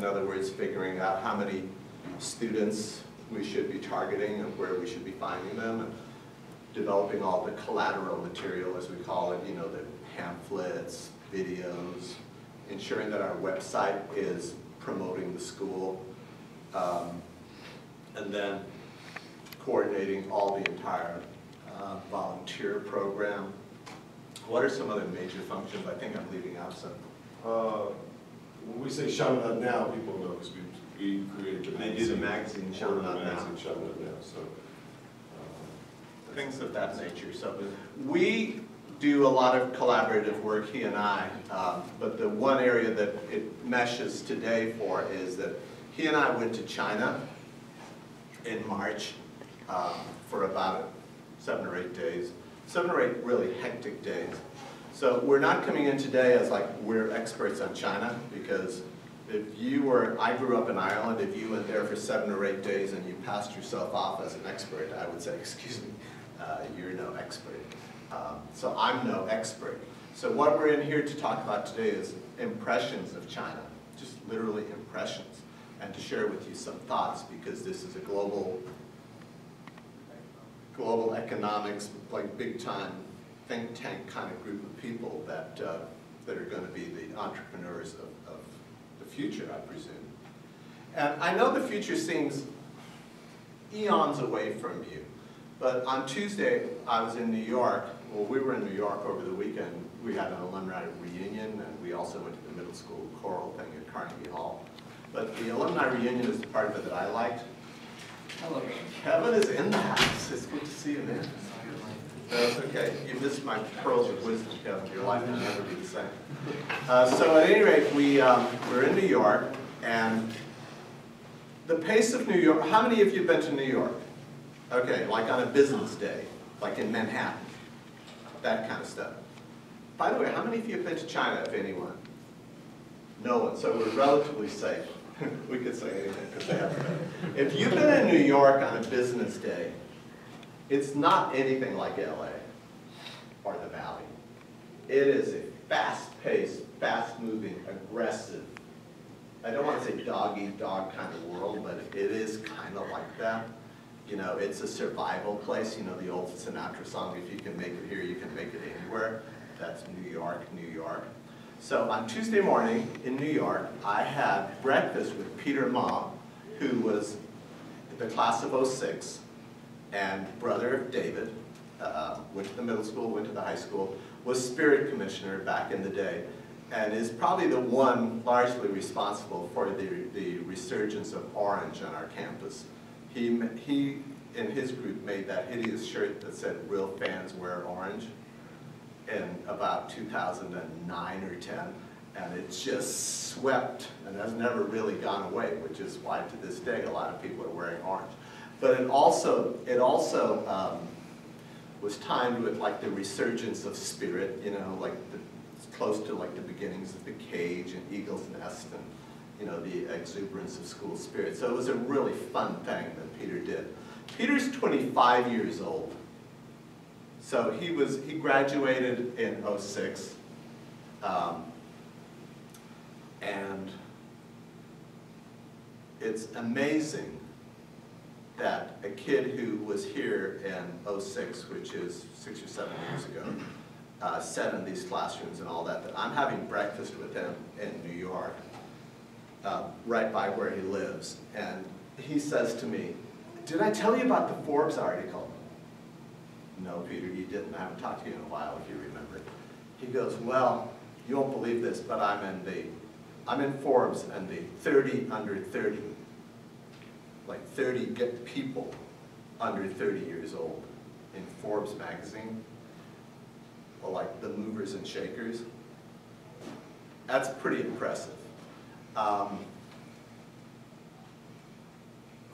In other words, figuring out how many students we should be targeting and where we should be finding them, and developing all the collateral material, as we call it, you know, the pamphlets, videos, ensuring that our website is promoting the school, and then coordinating all the entire volunteer program. What are some other major functions? I think I'm leaving out some. When we say Shine Up Now, people know because we created the magazine. They do the magazine Shine Up Now. So things of that nature. So we do a lot of collaborative work, he and I, but the one area that it meshes today for is that he and I went to China in March for about 7 or 8 days. 7 or 8 really hectic days. So we're not coming in today as like we're experts on China, because if you were, I grew up in Ireland, if you went there for 7 or 8 days and you passed yourself off as an expert, I would say, excuse me, you're no expert. So I'm no expert. So what we're in here to talk about today is impressions of China, just literally impressions, and to share with you some thoughts, because this is a global economics, like big time think tank kind of group of people that that are going to be the entrepreneurs of the future, I presume. And I know the future seems eons away from you, but on Tuesday I was in New York. Well, we were in New York over the weekend. We had an alumni reunion, and we also went to the middle school choral thing at Carnegie Hall. But the alumni reunion is the part of it that I liked. Hello, Kevin is in the house. It's good to see you, man. That's okay. You missed my pearls of wisdom, Kevin. Your life will never be the same. So at any rate, we're in New York, and the pace of New York. How many of you have been to New York? Okay, like on a business day, like in Manhattan, that kind of stuff. By the way, how many of you have been to China, if anyone? No one. So we're relatively safe. We could say anything because they haven't been. If you've been in New York on a business day, it's not anything like LA or the Valley. It is a fast-paced, fast-moving, aggressive, I don't want to say dog-eat-dog kind of world, but it is kind of like that. You know, it's a survival place. You know the old Sinatra song, if you can make it here, you can make it anywhere. That's New York, New York. So on Tuesday morning in New York, I had breakfast with Peter Ma, who was the class of '06 and brother of David, went to the middle school, went to the high school, was spirit commissioner back in the day, and is probably the one largely responsible for the resurgence of orange on our campus. He in his group made that hideous shirt that said "Real fans wear orange" in about 2009 or 10, and it just swept and has never really gone away, which is why to this day a lot of people are wearing orange. But it also was timed with like the resurgence of spirit, you know, like it's close to like the beginnings of the Cage and Eagle's Nest, and you know, the exuberance of school spirit. So it was a really fun thing that Peter did. Peter's 25 years old. So he graduated in '06, and it's amazing that a kid who was here in '06, which is 6 or 7 years ago, sat in these classrooms and all that, that I'm having breakfast with him in New York, right by where he lives, and he says to me, "Did I tell you about the Forbes article?" "No, Peter, you didn't. I haven't talked to you in a while, if you remember." He goes, "Well, you won't believe this, but I'm in Forbes and the 30 under 30, like 30 people under 30 years old in Forbes magazine, or like the movers and shakers." That's pretty impressive.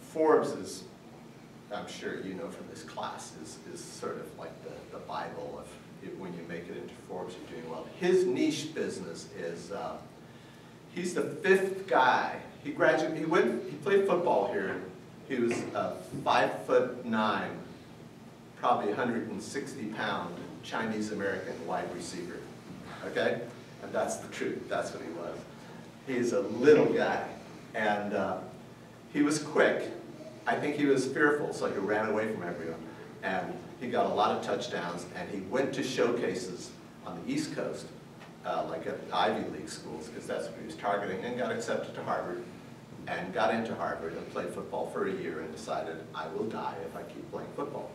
Forbes is, I'm sure you know from this class, is sort of like the Bible of when you make it into Forbes, you're doing well. His niche business is, he's the 5th guy. He played football here. He was a 5'9", probably 160-pound Chinese-American wide receiver, okay? And that's the truth, that's what he was. He's a little guy, And he was quick. I think he was fearful, so he ran away from everyone. And he got a lot of touchdowns, and he went to showcases on the East Coast, like at Ivy League schools, because that's what he was targeting, and got accepted to Harvard, and got into Harvard and played football for a year and decided, I will die if I keep playing football.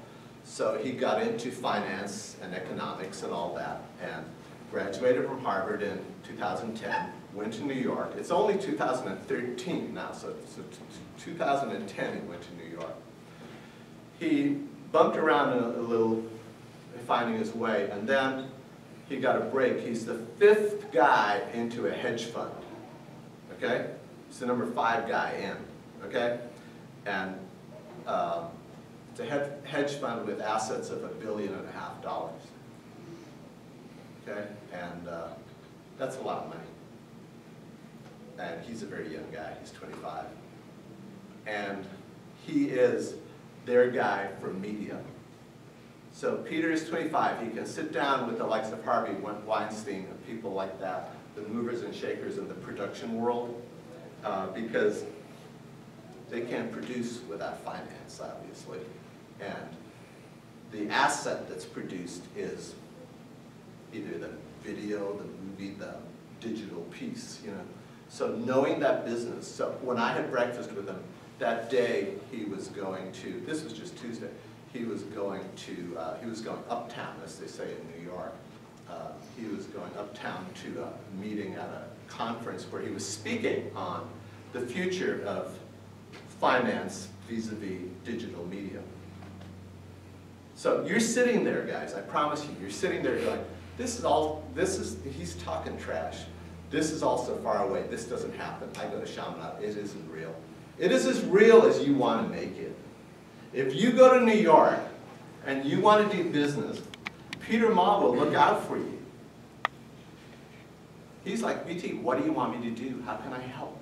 So he got into finance and economics and all that, and graduated from Harvard in 2010, went to New York. It's only 2013 now, so 2010 he went to New York. He bumped around a little, finding his way, and then he got a break. He's the 5th guy into a hedge fund, okay? He's the number 5 guy in, okay? And it's a hedge fund with assets of $1.5 billion, okay? And that's a lot of money. And he's a very young guy, he's 25. And he is their guy for media. So Peter is 25, he can sit down with the likes of Harvey Weinstein and people like that, the movers and shakers in the production world, because they can't produce without finance, obviously. And the asset that's produced is either the video, the movie, the digital piece, you know. So knowing that business, so when I had breakfast with him, that day he was going to, this was just Tuesday, he was going uptown, as they say in New York. He was going uptown to a meeting at a conference where he was speaking on the future of finance vis-a-vis digital media. So you're sitting there, guys, I promise you, you're sitting there going, he's talking trash. This is all so far away, this doesn't happen. I go to Chaminade, it isn't real. It is as real as you want to make it. If you go to New York and you want to do business, Peter Ma will look out for you. He's like, BT, what do you want me to do? How can I help?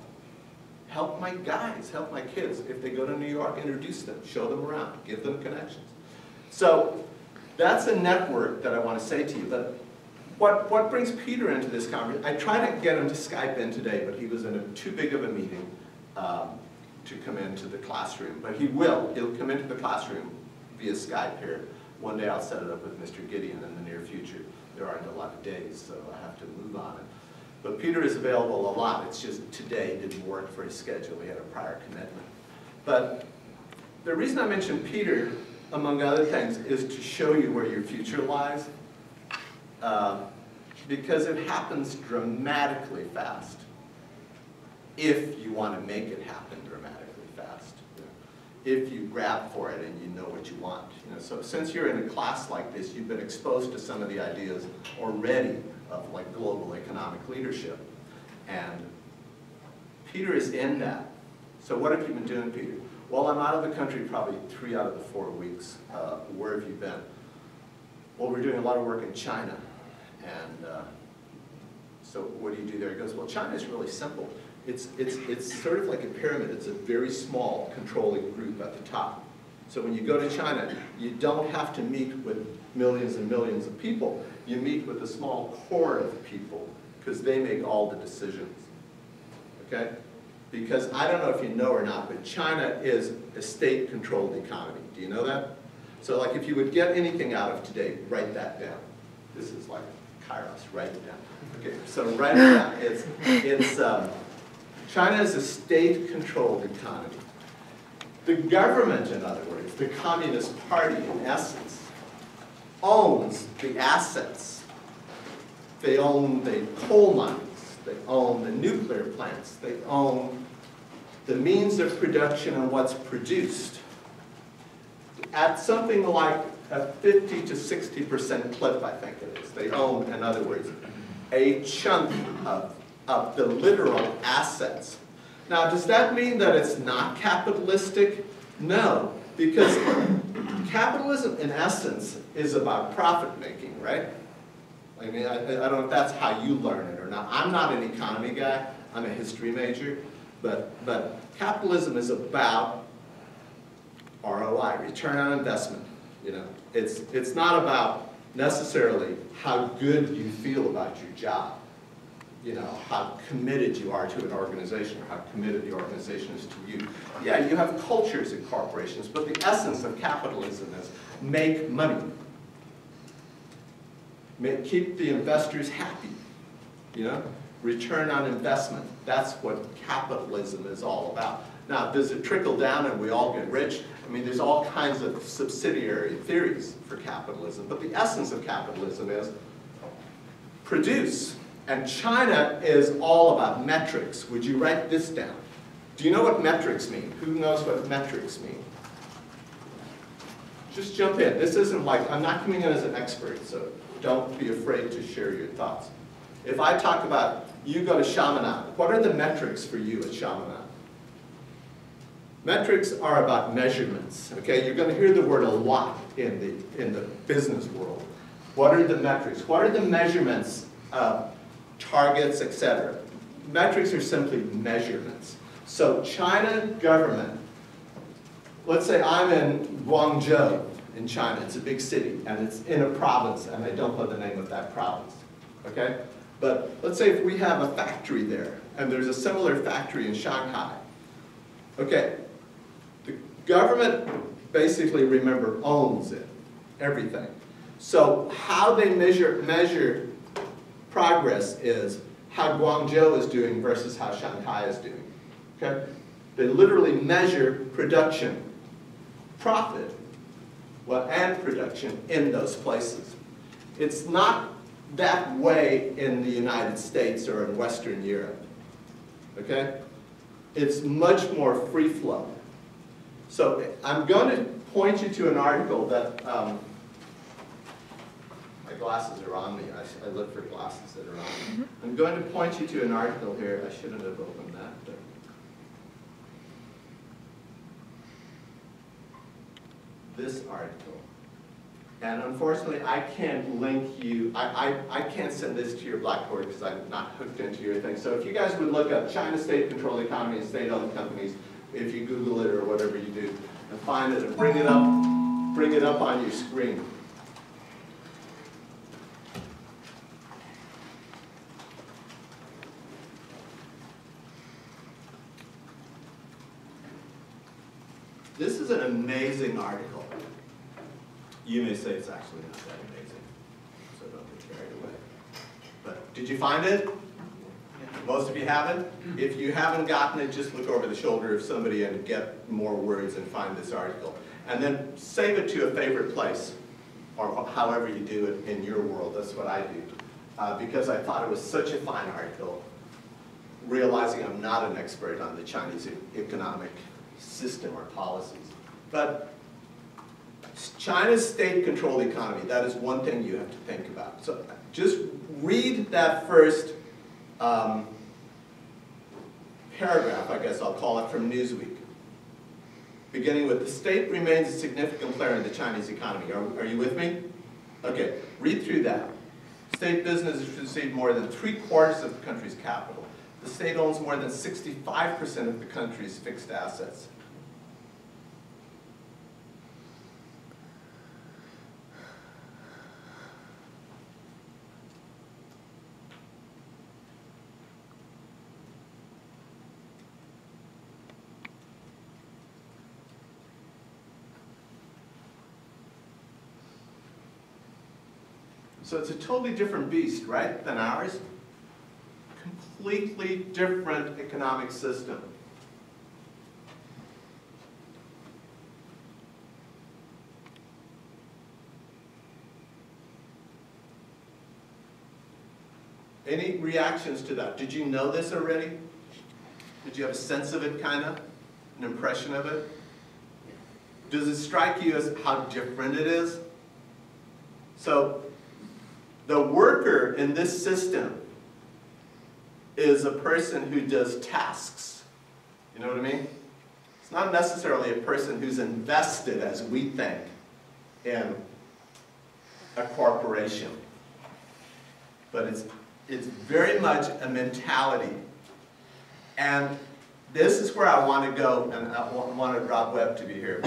Help my guys, help my kids. If they go to New York, introduce them, show them around, give them connections. So that's a network that I want to say to you. But what brings Peter into this conversation? I tried to get him to Skype in today, but he was in too big of a meeting to come into the classroom. But he will. He'll come into the classroom via Skype here. One day I'll set it up with Mr. Gideon in the near future. There aren't a lot of days, so I have to move on it. But Peter is available a lot. It's just today didn't work for his schedule. He had a prior commitment. But the reason I mentioned Peter, among other things, is to show you where your future lies. Because it happens dramatically fast if you want to make it happen dramatically fast. If you grab for it and you know what you want. So since you're in a class like this, you've been exposed to some of the ideas already of like global economic leadership. And Peter is in that. So what have you been doing, Peter? Well, I'm out of the country probably 3 out of the 4 weeks. Where have you been? Well, we're doing a lot of work in China. And so what do you do there? He goes, well, China is really simple. It's sort of like a pyramid. It's a very small controlling group at the top. So when you go to China, you don't have to meet with millions and millions of people. You meet with a small core of people because they make all the decisions. Okay? Because I don't know if you know or not, but China is a state-controlled economy. Do you know that? So like if you would get anything out of today, write that down. This is like Kairos, write it down. Okay, so write it down. China is a state-controlled economy. The government, in other words, the Communist Party, in essence, owns the assets. They own the coal mines. They own the nuclear plants. They own the means of production and what's produced. At something like a 50 to 60% clip, I think it is. They own, in other words, a chunk of the literal assets. Now, does that mean that it's not capitalistic? No, because capitalism, in essence, is about profit making, right? I mean, I don't know if that's how you learn it or not. I'm not an economy guy. I'm a history major. But capitalism is about ROI, return on investment. You know, it's not about necessarily how good you feel about your job. you know, how committed you are to an organization or how committed the organization is to you. Yeah, you have cultures in corporations, but the essence of capitalism is make money. Keep the investors happy, you know? Return on investment. That's what capitalism is all about. Now, does it trickle down and we all get rich? I mean, there's all kinds of subsidiary theories for capitalism, but the essence of capitalism is produce. And China is all about metrics. Would you write this down? Do you know what metrics mean? Who knows what metrics mean? Just jump in. This isn't like, I'm not coming in as an expert, so don't be afraid to share your thoughts. If I talk about, you go to Chaminade, what are the metrics for you at Chaminade? Metrics are about measurements, okay? You're going to hear the word a lot in the business world. What are the metrics? What are the measurements, targets, etc.? Metrics are simply measurements. So China government, let's say I'm in Guangzhou in China. It's a big city, and it's in a province, and I don't know the name of that province, okay? But let's say if we have a factory there, and there's a similar factory in Shanghai, okay? The government basically, remember, owns it, everything. So how they measure progress is how Guangzhou is doing versus how Shanghai is doing, okay? They literally measure production, profit, well, and production in those places. It's not that way in the United States or in Western Europe, okay? It's much more free flow. So I'm going to point you to an article that, my glasses are on me. I look for glasses that are on me. I'm going to point you to an article here. I shouldn't have opened that. But this article. And unfortunately, I can't link you. I can't send this to your Blackboard because I'm not hooked into your thing. So if you guys would look up China state-controlled economy and state-owned companies, if you Google it or whatever you do, and find it and bring it up on your screen. This is an amazing article. You may say it's actually not that amazing, so don't get carried away. But did you find it? Most of you haven't. If you haven't gotten it, just look over the shoulder of somebody and get more words and find this article. And then save it to a favorite place, or however you do it in your world. That's what I do. Because I thought it was such a fine article, realizing I'm not an expert on the Chinese economic system or policies. But China's state-controlled economy, that is one thing you have to think about. So just read that first paragraph, I guess I'll call it, from Newsweek. Beginning with, the state remains a significant player in the Chinese economy. Are you with me? Okay, read through that. State businesses receive more than 3/4 of the country's capital. The state owns more than 65% of the country's fixed assets. So it's a totally different beast, right, than ours? Completely different economic system. Any reactions to that? Did you know this already? Did you have a sense of it, kind of? An impression of it? Does it strike you as how different it is? So, the worker in this system is a person who does tasks. You know what I mean? It's not necessarily a person who's invested, as we think, in a corporation. But it's very much a mentality. And this is where I want to go, and I wanted Rob Webb to be here.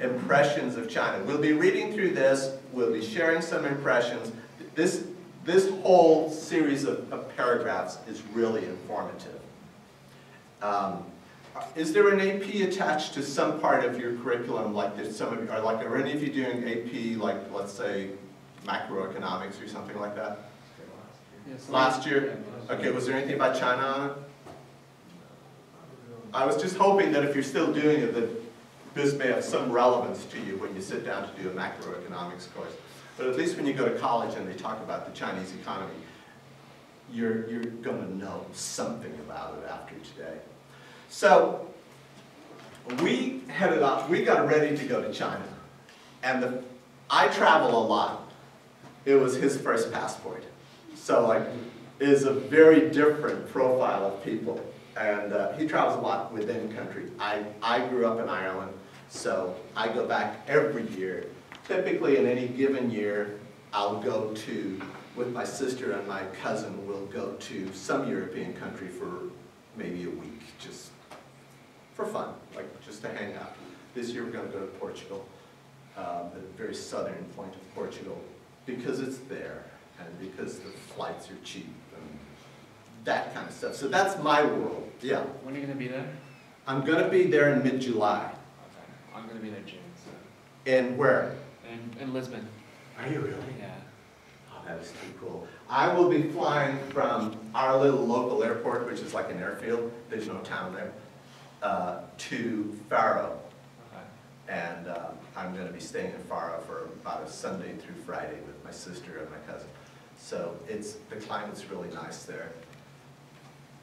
Impressions of China. We'll be reading through this. We'll be sharing some impressions. this whole series of paragraphs is really informative. Is there an AP attached to some part of your curriculum, like that some of you are any of you doing AP, like let's say macroeconomics or something like that? Yes, Last year? Okay, was there anything about China on it? I was just hoping that if you're still doing it, that this may have some relevance to you when you sit down to do a macroeconomics course. But at least when you go to college and they talk about the Chinese economy, you're going to know something about it after today. So we headed off, we got ready to go to China. And I travel a lot. It was his first passport. So like, it is a very different profile of people. And he travels a lot within country. I grew up in Ireland, so I go back every year. Typically in any given year, I'll go to, with my sister and my cousin, we'll go to some European country for maybe a week, just for fun, like just to hang out. This year we're going to go to Portugal, the very southern point of Portugal, because it's there and because the flights are cheap and that kind of stuff. So that's my world, yeah. When are you going to be there? I'm going to be there in mid-July. Okay. I'm going to be there June. So. In where? In Lisbon. Are you really? Yeah. Oh, that is too cool. I will be flying from our little local airport, which is like an airfield, there's no town there, to Faro. Okay. And I'm going to be staying in Faro for about a Sunday through Friday with my sister and my cousin. So the climate's really nice there.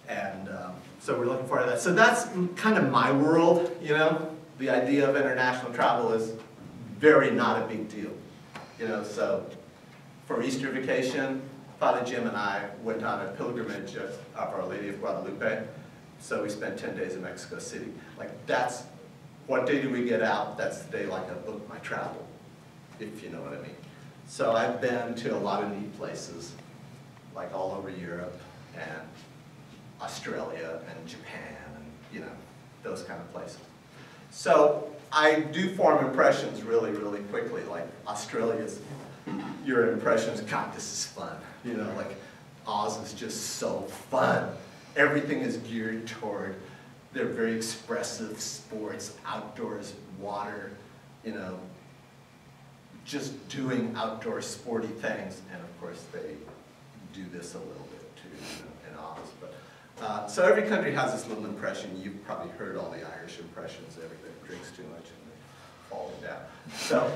And so we're looking forward to that. So that's kind of my world, you know. The idea of international travel is very not a big deal, you know. So for Easter vacation, Father Jim and I went on a pilgrimage of Our Lady of Guadalupe. So we spent 10 days in Mexico City. Like that's, what day do we get out? That's the day like I booked my travel, if you know what I mean. So I've been to a lot of neat places, like all over Europe and Australia and Japan and, you know, those kind of places. So I do form impressions really, really quickly. Like Australia's, your impressions, God, this is fun. You know, like Oz is just so fun. Everything is geared toward, they're very expressive sports, outdoors, water, you know, just doing outdoor sporty things. And of course they do this a little bit too, you know, in Oz. But so every country has this little impression. You've probably heard all the Irish impressions. Everybody drinks too much and they're falling down. So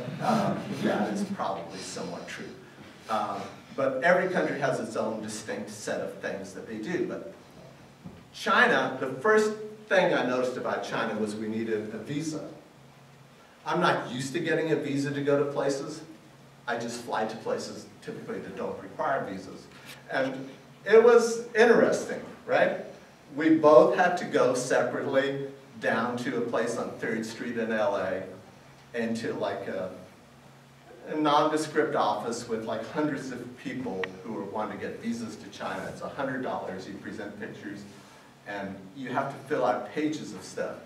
yeah, it's probably somewhat true. But every country has its own distinct set of things that they do. But China, the first thing I noticed about China was we needed a visa. I'm not used to getting a visa to go to places. I just fly to places typically that don't require visas. And it was interesting, right? We both had to go separately down to a place on 3rd Street in LA into like a nondescript office with like hundreds of people who were wanting to get visas to China. It's $100, you present pictures, and you have to fill out pages of stuff.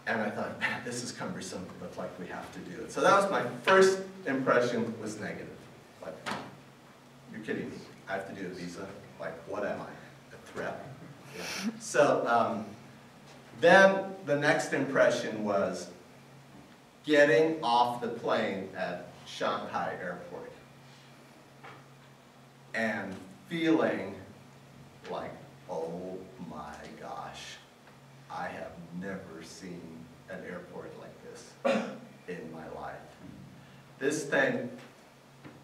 And I thought, man, this is cumbersome, but like we have to do it. So that was my first impression, was negative. Like, you're kidding me, I have to do a visa? Like, what am I, a threat? Yeah. So then the next impression was getting off the plane at Shanghai Airport and feeling like, oh my gosh, I have never seen an airport like this in my life. This thing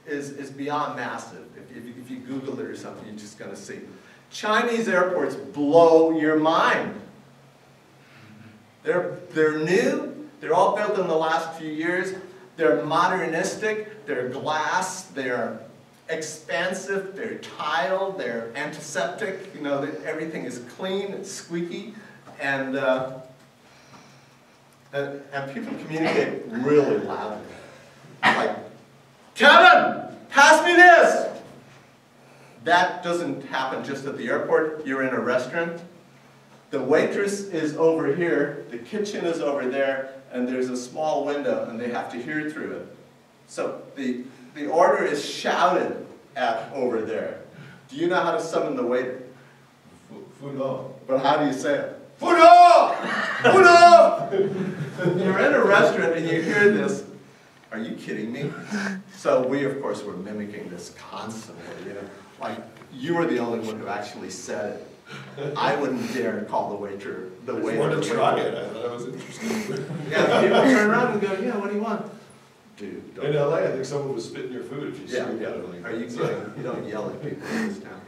is beyond massive. If you Google it or something, you're just going to see. Chinese airports blow your mind. They're new. They're all built in the last few years. They're modernistic. They're glass. They're expansive. They're tiled. They're antiseptic. You know, everything is clean. It's squeaky, and people communicate really loudly. Like, Kevin, pass me this. That doesn't happen just at the airport. You're in a restaurant. The waitress is over here, the kitchen is over there, and there's a small window, and they have to hear through it. So the order is shouted over there. Do you know how to summon the waiter? Funo. But how do you say it? Funo! Funo! You're in a restaurant and you hear this. Are you kidding me? So we, of course, were mimicking this constantly. You know, like you were the only one who actually said it. I wouldn't dare call the waiter. I wanted to try it. I thought it was interesting. Yeah, people turn around and go, "Yeah, what do you want?" Dude, don't. In LA, I think someone was spitting your food if you Yeah, screamed yeah. at it. Like, Are you kidding? You don't yell at people in this town.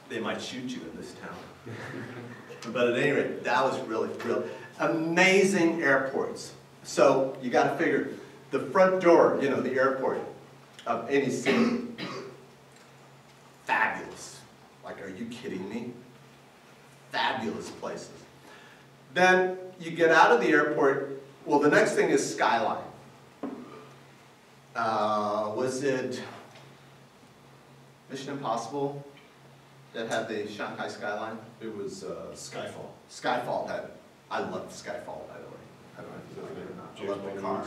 They might shoot you in this town. But at any rate, that was really amazing airports. So you got to figure the front door, you know, the airport of any city, fabulous. Like, are you kidding me? Fabulous places. Then you get out of the airport. Well, the next thing is skyline. Was it Mission Impossible that had the Shanghai skyline? it was Skyfall. Skyfall had. I love Skyfall, by the way. I don't know if you like it or not. I love the car.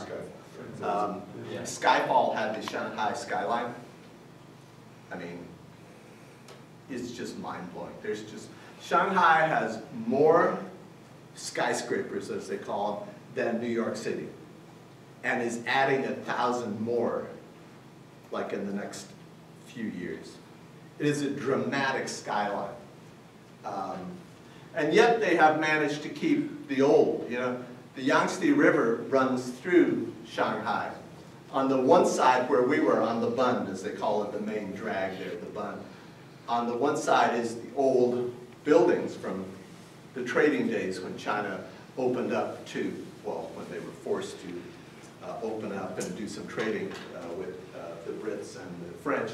Skyfall. Yeah. Skyfall had the Shanghai skyline. I mean, it's just mind-blowing. There's just, Shanghai has more skyscrapers, as they call them, than New York City, and is adding 1,000 more, like in the next few years. It is a dramatic skyline. And yet they have managed to keep the old, you know. The Yangtze River runs through Shanghai. On the one side where we were, on the Bund, as they call it, the main drag there, the Bund. On the one side is the old buildings from the trading days when China opened up to, well, when they were forced to open up and do some trading with the Brits and the French.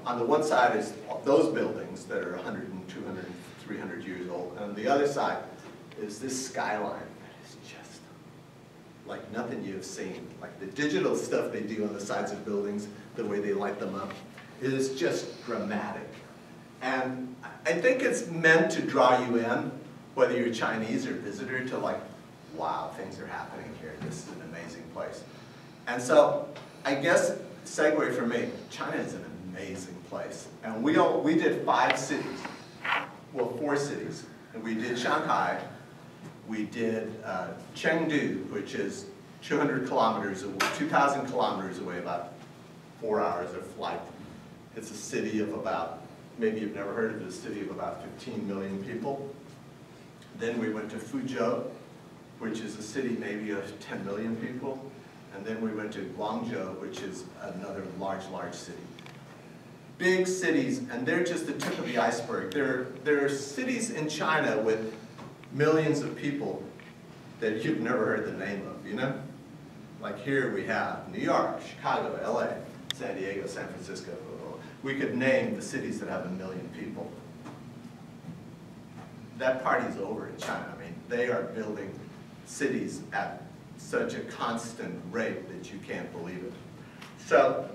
On the one side is those buildings that are 100 and 200 and 300 years old. And on the other side is this skyline that is just like nothing you've seen. Like the digital stuff they do on the sides of buildings, the way they light them up, it is just dramatic. And I think it's meant to draw you in, whether you're Chinese or visitor, to like, wow, things are happening here. This is an amazing place. And so I guess, segue for me, China is an amazing place. And we did 5 cities, well, 4 cities. And we did Shanghai, we did Chengdu, which is 200 kilometers away, 2,000 kilometers away, about 4 hours of flight. It's a city of about, maybe you've never heard of this, city of about 15 million people. Then we went to Fuzhou, which is a city maybe of 10 million people. And then we went to Guangzhou, which is another large, large city. Big cities, and they're just the tip of the iceberg. There are cities in China with millions of people that you've never heard the name of, you know? Like here we have New York, Chicago, LA, San Diego, San Francisco. We could name the cities that have 1 million people. That party's over in China. I mean, they are building cities at such a constant rate that you can't believe it. So,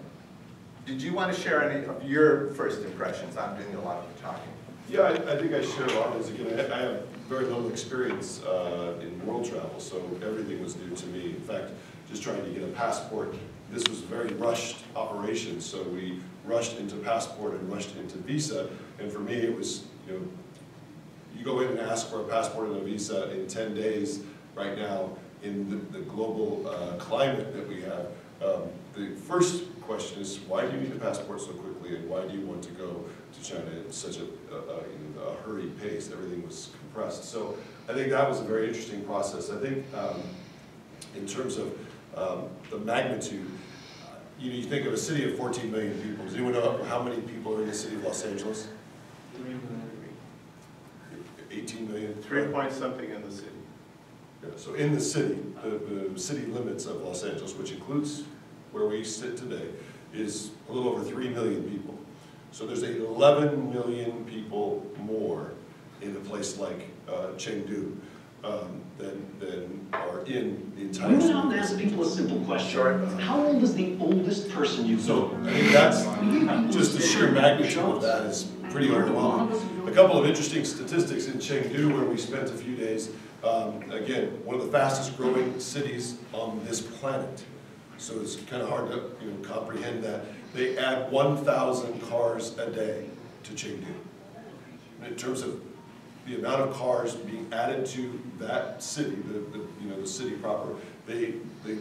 did you want to share any of your first impressions? I'm doing a lot of the talking. Yeah, I think I share a lot of this. Again, I have very little experience in world travel, so everything was new to me. In fact, just trying to get a passport, this was a very rushed operation, so we rushed into passport and rushed into visa. And for me, it was, you know, you go in and ask for a passport and a visa in 10 days right now in the global climate that we have. The first question is, why do you need a passport so quickly, and why do you want to go to China at such a hurried pace? Everything was compressed. So I think that was a very interesting process. I think in terms of the magnitude, you think of a city of 14 million people. Does anyone know how many people are in the city of Los Angeles? 18 million? 3 point something in the city. Yeah, so in the city, the city limits of Los Angeles, which includes where we sit today, is a little over 3 million people. So there's 11 million people more in a place like Chengdu than are in the entire city. You know, to ask people a simple question. How old is the oldest person you So know? I think that's just the sheer magnitude of that is pretty overwhelming. A couple of interesting statistics in Chengdu, where we spent a few days. Again, one of the fastest growing cities on this planet. So it's kind of hard to comprehend that. they add 1,000 cars a day to Chengdu. In terms of the amount of cars being added to that city, the city proper, the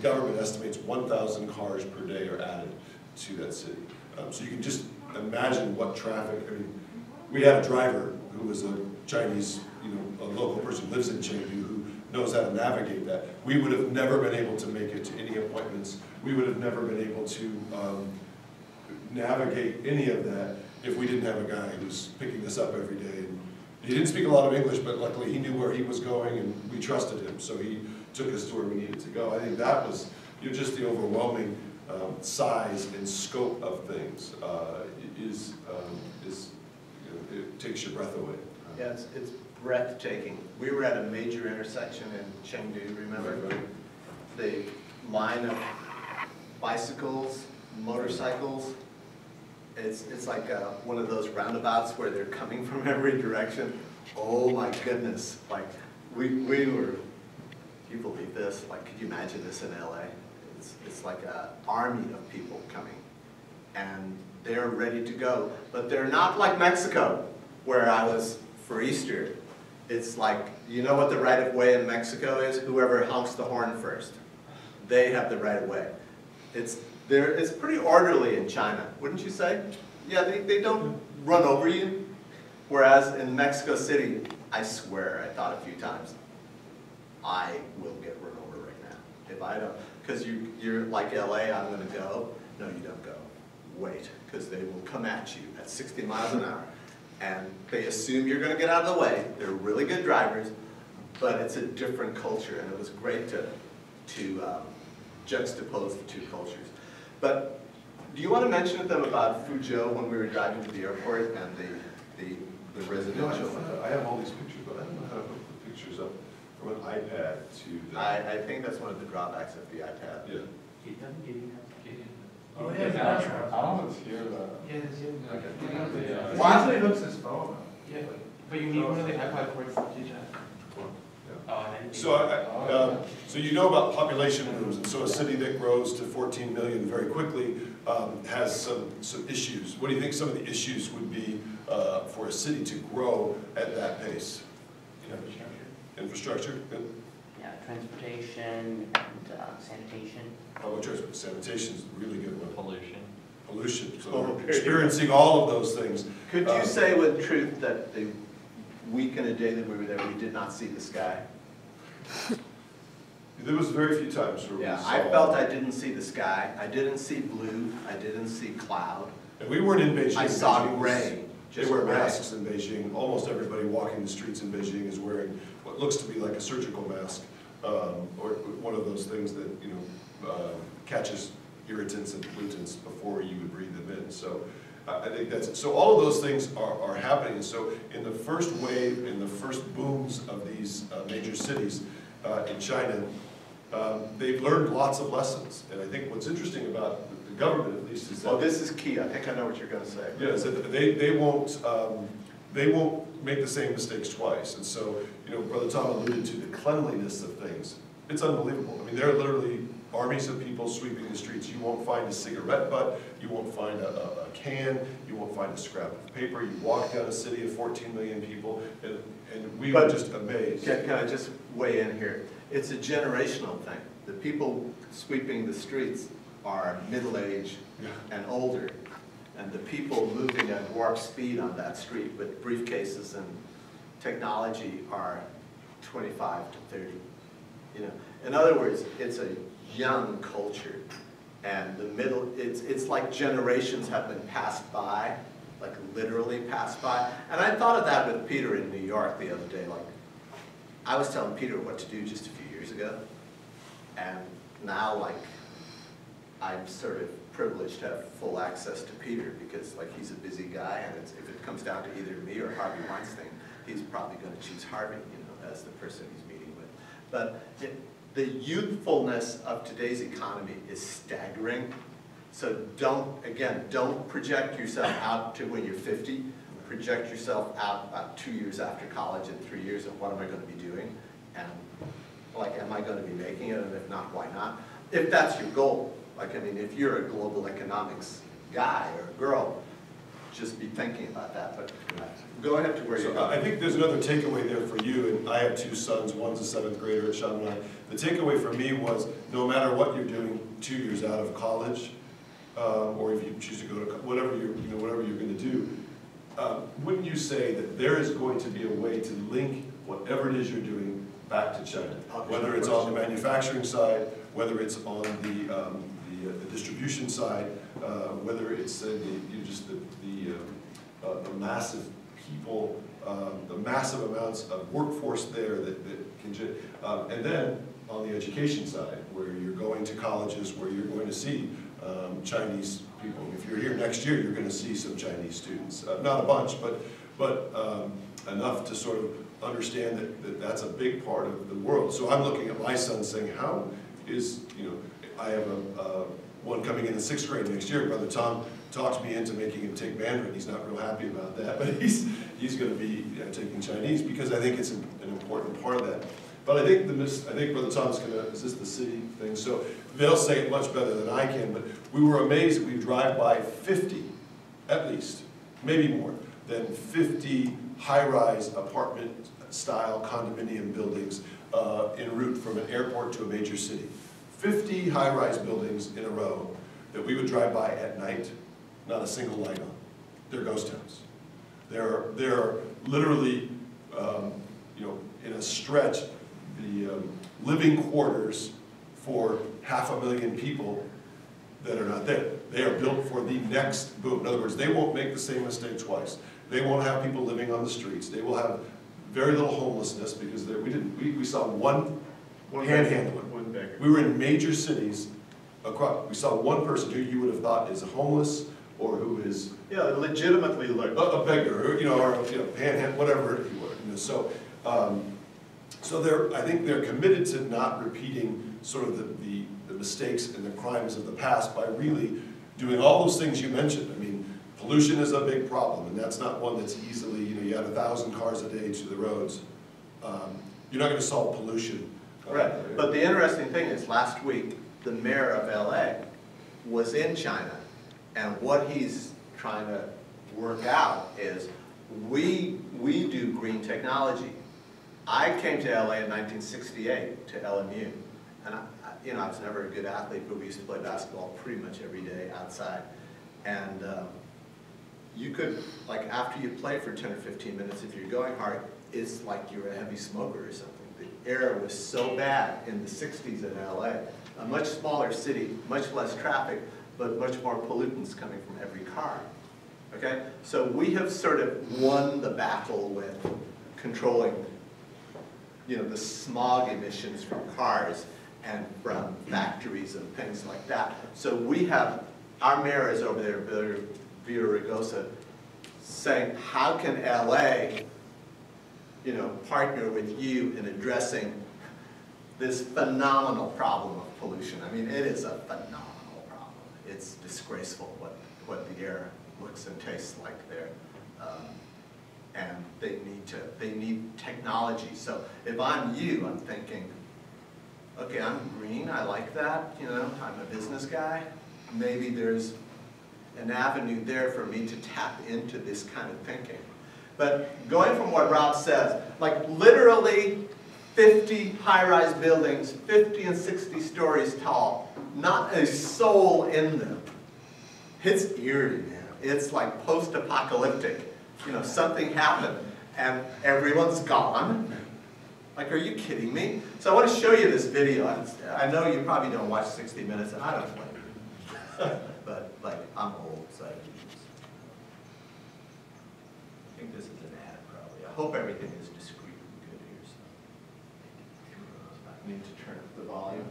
government estimates 1,000 cars per day are added to that city. So you can just imagine what traffic. I mean, we had a driver who was a Chinese, a local person who lives in Chengdu who knows how to navigate that. We would have never been able to make it to any appointments. We would have never been able to navigate any of that if we didn't have a guy who's picking us up every day. And he didn't speak a lot of English, but luckily he knew where he was going and we trusted him, so he took us to where we needed to go. I think that was just the overwhelming size and scope of things it takes your breath away. Yeah, it's breathtaking. We were at a major intersection in Chengdu, remember? Right. The line of bicycles, motorcycles, it's like one of those roundabouts where they're coming from every direction. Oh my goodness, like we were, you believe this? Like, could you imagine this in LA? It's like an army of people coming, and they're ready to go. But they're not like Mexico, where I was for Easter. It's like, you know what the right of way in Mexico is? Whoever honks the horn first, they have the right of way. It's pretty orderly in China, wouldn't you say? Yeah, they don't run over you. Whereas in Mexico City, I swear, I thought a few times, I will get run over right now. If I don't, because you're like LA, I'm gonna go. No, you don't go. Wait, because they will come at you at 60 miles an hour. And they assume you're gonna get out of the way. They're really good drivers, but it's a different culture, and it was great to juxtapose the two cultures. But do you want to mention to them about Fuzhou when we were driving to the airport and the residential? I have all these pictures, but I don't know how to put the pictures up from an iPad to the... I think that's one of the drawbacks of the iPad. Yeah. Oh, yeah, I don't hear that. Yeah, it's here. Okay. It Why? usually looks his phone. Yeah, but you need one of the iPod ports to teach that. So, so you know about population moves, and so a city that grows to 14 million very quickly has some issues. What do you think some of the issues would be for a city to grow at that pace? Infrastructure? Good. Yeah, transportation and sanitation. Oh, sanitation is a really good one. Pollution. So Oh, we're experiencing all of those things. Could you say with truth that the week and a day that we were there, we did not see the sky? There was very few times where we saw... I felt I didn't see the sky. I didn't see blue. I didn't see cloud. And we weren't in Beijing. I saw Beijing gray. They wear masks in Beijing. Almost everybody walking the streets in Beijing is wearing what looks to be like a surgical mask, or one of those things that catches irritants and pollutants before you would breathe them in. So I think that's so. All of those things are happening. So in the first wave, in the first booms of these major cities in China, they've learned lots of lessons. And I think what's interesting about the government, at least, is that this is key. I think I know what you're going to say. yeah, so they won't make the same mistakes twice. And so, Brother Tom alluded to the cleanliness of things. It's unbelievable. I mean, there are literally armies of people sweeping the streets. You won't find a cigarette butt. You won't find a can. You won't find a scrap of paper. You walk down a city of 14 million people, and we were just amazed. Can I just weigh in here? It's a generational thing. The people sweeping the streets are middle-aged and older, and the people moving at warp speed on that street with briefcases and technology are 25 to 30. In other words, it's a young culture, and the middle, it's like generations have been passed by, like literally passed by. And I thought of that with Peter in New York the other day. Like, I was telling Peter what to do just a few years ago, and now, like, I'm sort of privileged to have full access to Peter because, like, he's a busy guy, and if it comes down to either me or Harvey Weinstein, he's probably going to choose Harvey, as the person he's meeting with. But the youthfulness of today's economy is staggering. So don't project yourself out to when you're 50. Project yourself out about 2 years after college and 3 years of what am I going to be doing? And, like, am I going to be making it? And if not, why not? If that's your goal. Like, I mean, if you're a global economics guy or girl just be thinking about that. But go ahead to where you're So going. I think there's another takeaway there for you, and I have two sons, one's a 7th grader at Chaminade. The takeaway for me was, no matter what you're doing 2 years out of college, or if you choose to go to, whatever you're gonna do, wouldn't you say that there is going to be a way to link whatever it is you're doing back to China? Whether it's on the manufacturing side, whether it's on the distribution side, whether it's the massive people, the massive amounts of workforce there that can, and then on the education side, where you're going to colleges, where you're going to see Chinese people. If you're here next year, you're going to see some Chinese students. Not a bunch, but enough to sort of understand that that's a big part of the world. So I'm looking at my son saying, how is, I have one coming in 6th grade next year. Brother Tom talked me into making him take Mandarin. He's not real happy about that, but he's going to be taking Chinese because I think it's an important part of that. But I think Brother Tom's going to, is this the city thing? So they'll say it much better than I can, but we were amazed that we drive by 50, at least, maybe more, than 50 high-rise apartment-style condominium buildings en route from an airport to a major city. 50 high-rise buildings in a row that we would drive by at night, not a single light on. They're ghost towns. They're literally, in a stretch, the living quarters for 500,000 people that are not there. They are built for the next boom. In other words, they won't make the same mistake twice. They won't have people living on the streets. They will have very little homelessness because we saw one panhandler. We were in major cities across. We saw one person who you would have thought is homeless or who is legitimately a beggar, or panhandler, whatever he were. So I think they're committed to not repeating sort of the mistakes and the crimes of the past by really doing all those things you mentioned. I mean, pollution is a big problem, and that's not one that's easily, you add 1,000 cars a day to the roads. You're not going to solve pollution. Right, but the interesting thing is last week, the mayor of LA was in China, and what he's trying to work out is we do green technology. I came to LA in 1968 to LMU, and I was never a good athlete, but we used to play basketball pretty much every day outside. And you could, like after you play for 10 or 15 minutes, if you're going hard, it's like you're a heavy smoker or something. The air was so bad in the 60s in LA. A much smaller city, much less traffic, but much more pollutants coming from every car. Okay? So we have sort of won the battle with controlling the smog emissions from cars and from factories and things like that. So we have, our mayor is over there, Villaraigosa, saying, how can LA, partner with you in addressing this phenomenal problem of pollution? I mean, it is a phenomenal problem. It's disgraceful what the air looks and tastes like there. And they need technology. So if I'm you, I'm thinking, okay, I'm green, I like that, I'm a business guy. Maybe there's an avenue there for me to tap into this kind of thinking. But going from what Rob says, like literally 50 high-rise buildings, 50 and 60 stories tall, not a soul in them. It's eerie, man. It's like post-apocalyptic. Something happened and everyone's gone. Like, are you kidding me? So I want to show you this video. I know you probably don't watch 60 Minutes, and I don't blame you. But I'm old, so I think this is an ad, probably. I hope everything is discreet and good here. So I need to turn up the volume.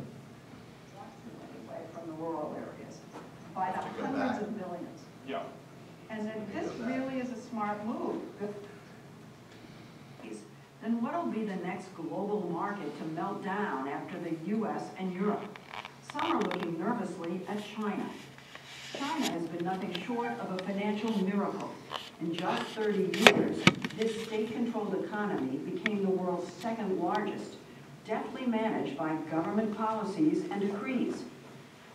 Away from the rural areas by the Go hundreds back. of millions. Yeah. And then this really is a smart move. Then what will be the next global market to melt down after the US and Europe? Some are looking nervously at China. China has been nothing short of a financial miracle. In just 30 years, this state-controlled economy became the world's second largest, deftly managed by government policies and decrees.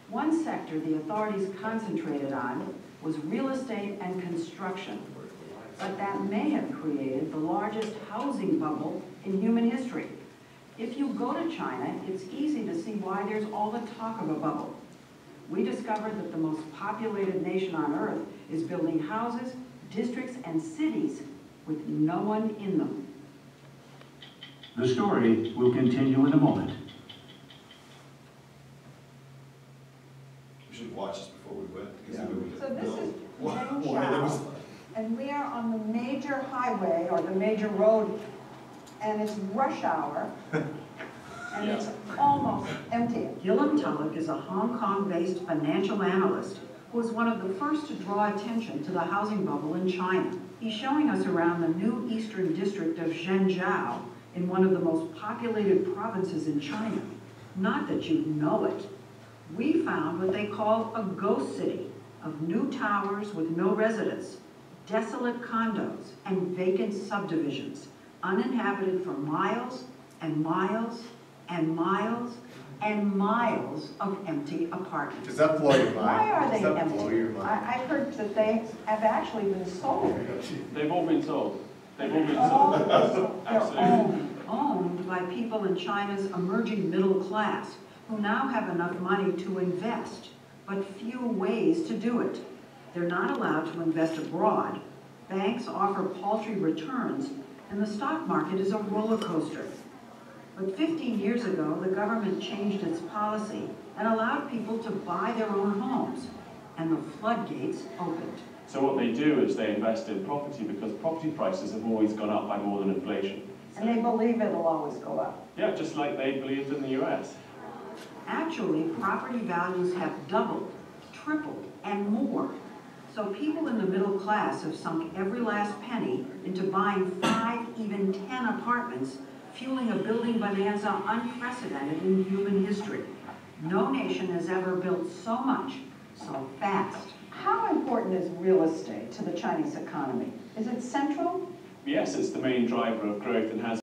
One sector the authorities concentrated on was real estate and construction. But that may have created the largest housing bubble in human history. If you go to China, it's easy to see why there's all the talk of a bubble. We discovered that the most populated nation on earth is building houses, districts, and cities with no one in them. The story will continue in a moment. We should watch this before we went. Because Yeah. then we would So this know is why there was. and we are on the major highway or the major road, and it's rush hour, and it's almost empty. Gilliam Tulloch is a Hong Kong-based financial analyst who was one of the first to draw attention to the housing bubble in China. He's showing us around the new eastern district of Zhengzhou in one of the most populated provinces in China. Not that you know it. We found what they call a ghost city of new towers with no residents, desolate condos, and vacant subdivisions, uninhabited for miles and miles and miles and miles of empty apartments. Does that blow your mind? Why are they Does that blow your empty? mind? I've heard that they have actually been sold. They've all been sold. They've all been All sold. they're Absolutely. Owned by people in China's emerging middle class who now have enough money to invest, but few ways to do it. They're not allowed to invest abroad. Banks offer paltry returns, and the stock market is a roller coaster. But 15 years ago, the government changed its policy and allowed people to buy their own homes, and the floodgates opened. So what they do is they invest in property because property prices have always gone up by more than inflation. And they believe it'll always go up. Yeah, just like they believed in the US. Actually, property values have doubled, tripled, and more. So people in the middle class have sunk every last penny into buying 5, even 10 apartments, fueling a building bonanza unprecedented in human history. No nation has ever built so much, so fast. How important is real estate to the Chinese economy? Is it central? Yes, it's the main driver of growth and has